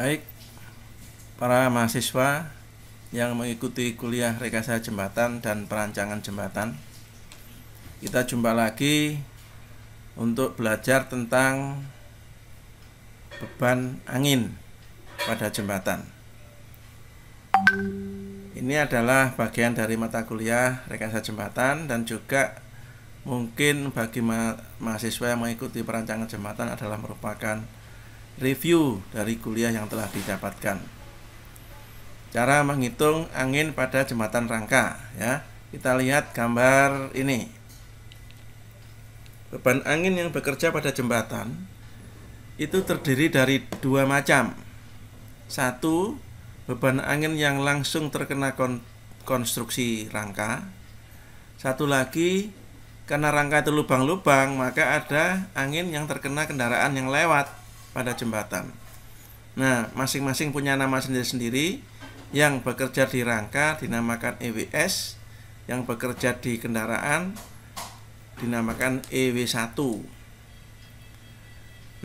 Baik, para mahasiswa yang mengikuti kuliah rekayasa jembatan dan perancangan jembatan, kita jumpa lagi untuk belajar tentang beban angin pada jembatan. Ini adalah bagian dari mata kuliah rekayasa jembatan, dan juga mungkin bagi mahasiswa yang mengikuti perancangan jembatan adalah merupakan review dari kuliah yang telah didapatkan. Cara menghitung angin pada jembatan rangka, ya. Kita lihat gambar ini. Beban angin yang bekerja pada jembatan itu terdiri dari dua macam. Satu, beban angin yang langsung terkena konstruksi rangka. Satu lagi, karena rangka itu lubang-lubang, maka ada angin yang terkena kendaraan yang lewat pada jembatan. Nah, masing-masing punya nama sendiri-sendiri. Yang bekerja di rangka dinamakan EWS, yang bekerja di kendaraan dinamakan EW1.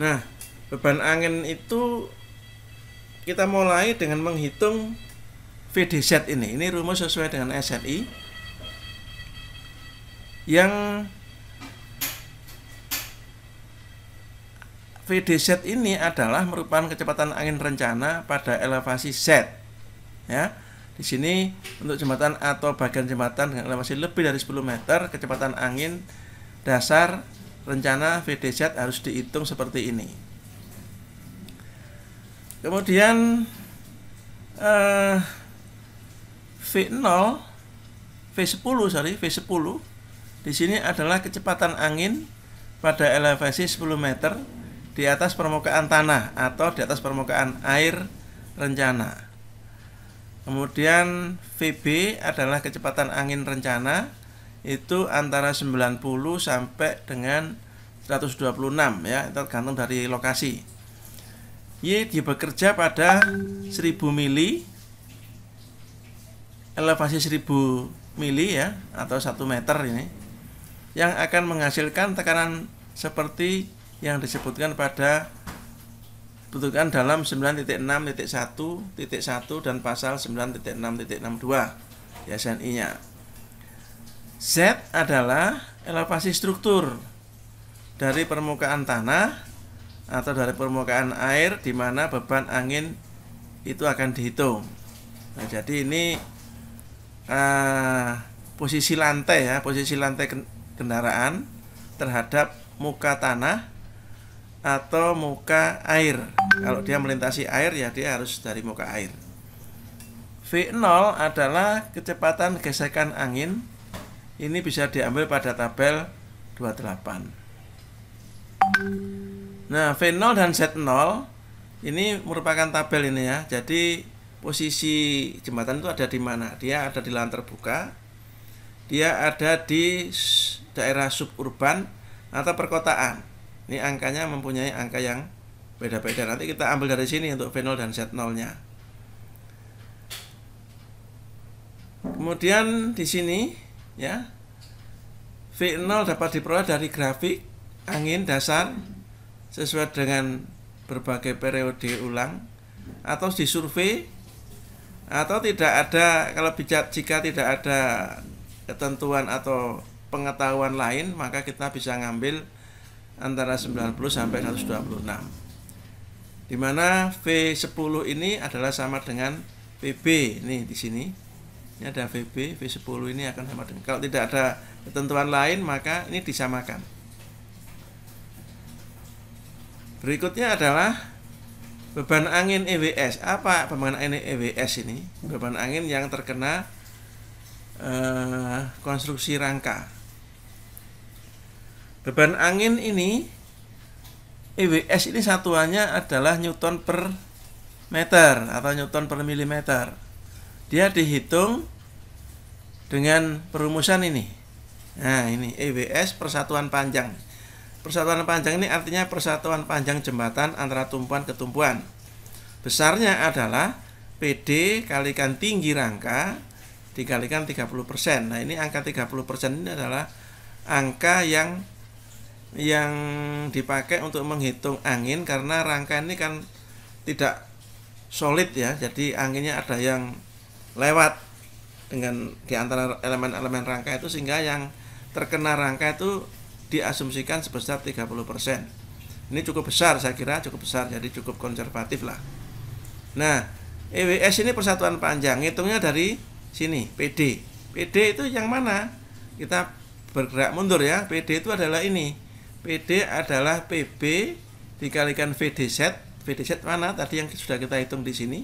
Nah, beban angin itu kita mulai dengan menghitung VDZ ini. Ini rumus sesuai dengan SNI. Yang VDZ ini adalah merupakan kecepatan angin rencana pada elevasi Z. Ya, di sini untuk jembatan atau bagian jembatan dengan elevasi lebih dari 10 meter, kecepatan angin dasar rencana VDZ harus dihitung seperti ini. Kemudian V10 di sini adalah kecepatan angin pada elevasi 10 meter di atas permukaan tanah atau di atas permukaan air rencana. Kemudian VB adalah kecepatan angin rencana, itu antara 90 sampai dengan 126, ya, tergantung dari lokasi. Y bekerja pada 1000 mili, elevasi 1000 mili, ya, atau 1 meter ini, yang akan menghasilkan tekanan seperti yang disebutkan pada ketentuan dalam 9.6.1.1 dan pasal 9.6.62 di SNI-nya. Z adalah elevasi struktur dari permukaan tanah atau dari permukaan air di mana beban angin itu akan dihitung. Nah, jadi ini posisi lantai, ya, posisi lantai kendaraan terhadap muka tanah atau muka air. Kalau dia melintasi air, ya dia harus dari muka air. V0 adalah kecepatan gesekan angin. Ini bisa diambil pada tabel 28. Nah, V0 dan Z0 ini merupakan tabel ini, ya. Jadi posisi jembatan itu ada di mana? Dia ada di lahan terbuka. Dia ada di daerah suburban atau perkotaan. Ini angkanya mempunyai angka yang beda-beda. Nanti kita ambil dari sini untuk V0 dan Z0-nya. Kemudian di sini, ya, V0 dapat diperoleh dari grafik angin dasar sesuai dengan berbagai periode ulang, atau disurvei, atau tidak ada. Kalau jika tidak ada ketentuan atau pengetahuan lain, maka kita bisa ngambil antara 90 sampai 126. Di mana V10 ini adalah sama dengan VB. Ini di sini. Ini ada VB, V10 ini akan sama dengan. Kalau tidak ada ketentuan lain, maka ini disamakan. Berikutnya adalah beban angin EWS. Apa beban angin EWS ini? Beban angin yang terkena konstruksi rangka. Beban angin ini, EWS ini satuannya adalah Newton per meter atau Newton per milimeter. Dia dihitung dengan perumusan ini. Nah, ini EWS persatuan panjang. Persatuan panjang ini artinya persatuan panjang jembatan antara tumpuan ke tumpuan. Besarnya adalah PD kalikan tinggi rangka dikalikan 30%. Nah, ini angka 30% ini adalah angka yang dipakai untuk menghitung angin, karena rangka ini kan tidak solid ya, jadi anginnya ada yang lewat dengan di antara elemen-elemen rangka itu, sehingga yang terkena rangka itu diasumsikan sebesar 30%. Ini cukup besar, saya kira cukup besar, jadi cukup konservatif lah. Nah, EWS ini persatuan panjang, hitungnya dari sini, PD. PD itu yang mana? Kita bergerak mundur ya. PD itu adalah ini. PD adalah PB dikalikan VDZ. VDZ mana? Tadi yang sudah kita hitung di sini.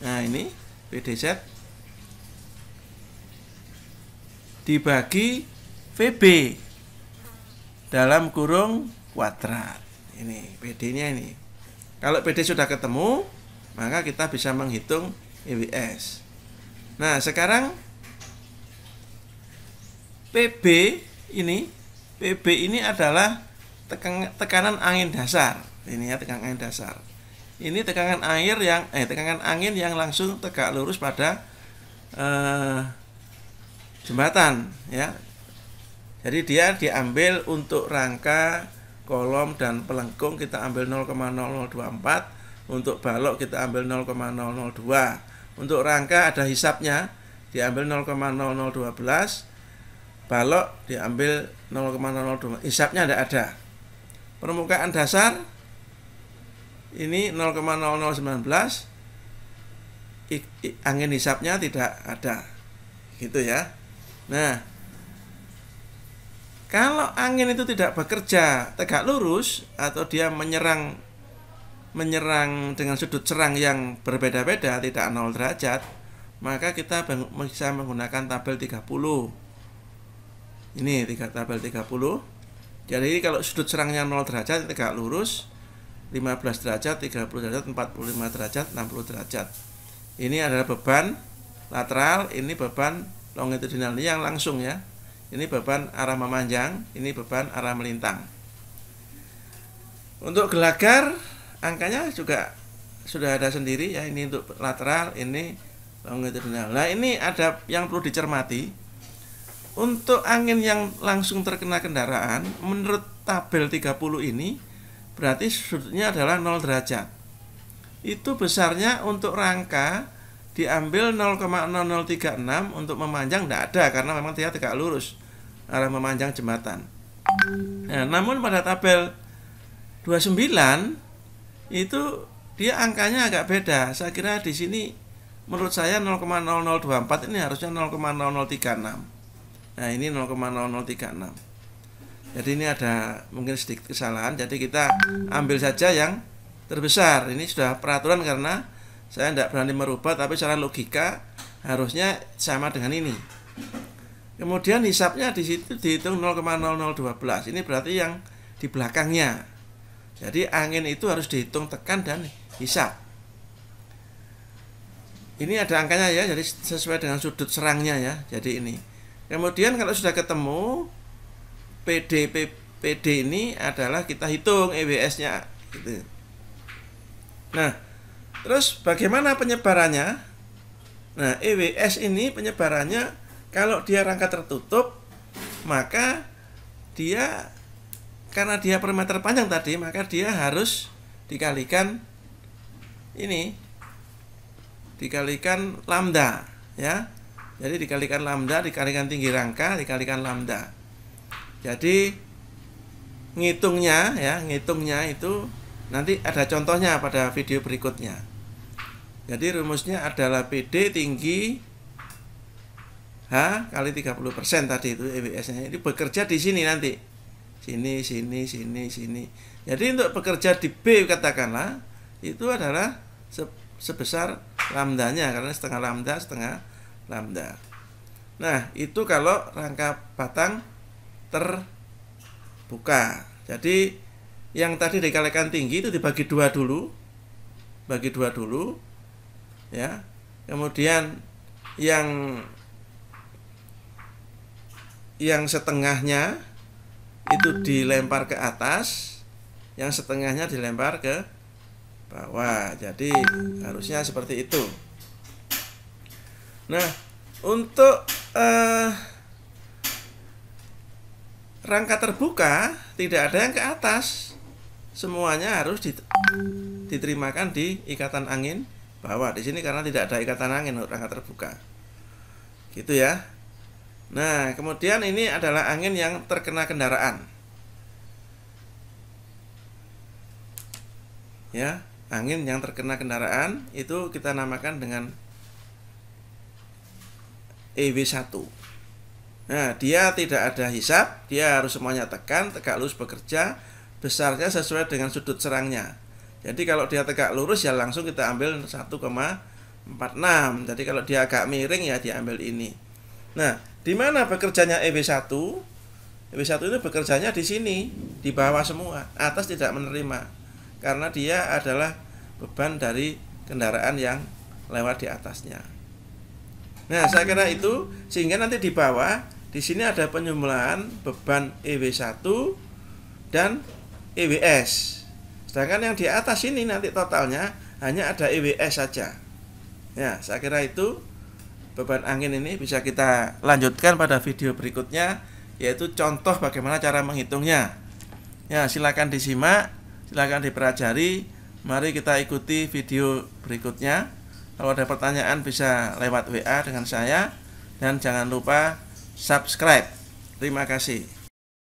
Nah, ini VDZ dibagi VB dalam kurung kuadrat. Ini PD-nya ini. Kalau PD sudah ketemu, maka kita bisa menghitung EWS. Nah, sekarang PB ini adalah tekanan angin dasar. Ini ya, tekanan angin dasar. Ini tekanan angin yang langsung tegak lurus pada jembatan ya. Jadi dia diambil untuk rangka, kolom dan pelengkung kita ambil 0,0024, untuk balok kita ambil 0,0002. Untuk rangka ada hisapnya, diambil 0,0012, balok diambil 0,002. Hisapnya tidak ada. Permukaan dasar ini 0,0019, angin hisapnya tidak ada. Gitu ya. Nah, kalau angin itu tidak bekerja tegak lurus atau dia menyerang dengan sudut serang yang berbeda-beda, tidak 0 derajat, maka kita bisa menggunakan tabel 30. Ini tabel 30. Jadi kalau sudut serangnya 0 derajat tegak lurus, 15 derajat, 30 derajat, 45 derajat, 60 derajat. Ini adalah beban lateral, ini beban longitudinal, ini yang langsung ya. Ini beban arah memanjang, ini beban arah melintang. Untuk gelagar angkanya juga sudah ada sendiri ya, ini untuk lateral, ini longitudinal. Nah, ini ada yang perlu dicermati. Untuk angin yang langsung terkena kendaraan, menurut tabel 30 ini berarti sudutnya adalah 0 derajat. Itu besarnya untuk rangka diambil 0,0036, untuk memanjang tidak ada karena memang dia tegak lurus arah memanjang jembatan. Nah, namun pada tabel 29 itu dia angkanya agak beda. Saya kira di sini menurut saya 0,0024 ini harusnya 0,0036. Nah, ini 0,0036. Jadi ini ada mungkin sedikit kesalahan. Jadi kita ambil saja yang terbesar. Ini sudah peraturan karena saya tidak berani merubah, tapi secara logika harusnya sama dengan ini. Kemudian hisapnya di situ dihitung 0,0012. Ini berarti yang di belakangnya. Jadi angin itu harus dihitung tekan dan hisap. Ini ada angkanya ya, jadi sesuai dengan sudut serangnya ya. Jadi ini. Kemudian kalau sudah ketemu PD ini adalah kita hitung EWS-nya gitu. Nah, terus bagaimana penyebarannya? Nah, EWS ini penyebarannya kalau dia rangka tertutup, maka dia karena dia per meter panjang tadi, maka dia harus dikalikan ini, dikalikan lambda ya. Jadi dikalikan lambda, dikalikan tinggi rangka, dikalikan lambda. Jadi ngitungnya itu nanti ada contohnya pada video berikutnya. Jadi rumusnya adalah PD tinggi H kali 30% tadi itu EWS-nya. Ini bekerja di sini nanti. Sini. Jadi untuk bekerja di B katakanlah itu adalah sebesar lambdanya, karena setengah lambda. Nah, itu kalau rangka batang terbuka. Jadi yang tadi dikalikan tinggi itu dibagi dua dulu. Ya. Kemudian yang setengahnya itu dilempar ke atas, yang setengahnya dilempar ke bawah. Jadi harusnya seperti itu. Nah, untuk rangka terbuka tidak ada yang ke atas. semuanya harus diterimakan di ikatan angin bawah. Di sini karena tidak ada ikatan angin rangka terbuka. Gitu ya. Nah, kemudian ini adalah angin yang terkena kendaraan. Ya, angin yang terkena kendaraan itu kita namakan dengan EW1. Nah, dia tidak ada hisap, dia harus semuanya tegak lurus bekerja, besarnya sesuai dengan sudut serangnya. Jadi kalau dia tegak lurus ya langsung kita ambil 1,46. Jadi kalau dia agak miring ya diambil ini. Nah, di mana bekerjanya EW1? EW1 itu bekerjanya di sini, di bawah semua, atas tidak menerima. Karena dia adalah beban dari kendaraan yang lewat di atasnya. Nah, saya kira itu sehingga nanti di bawah di sini ada penyembelahan beban EW1 dan EWS. Sedangkan yang di atas ini nanti totalnya hanya ada EWS saja. Ya, saya kira itu beban angin ini bisa kita lanjutkan pada video berikutnya, yaitu contoh bagaimana cara menghitungnya. Ya, silakan disimak, silakan dipelajari. Mari kita ikuti video berikutnya. Kalau ada pertanyaan bisa lewat WA dengan saya, dan jangan lupa subscribe. Terima kasih.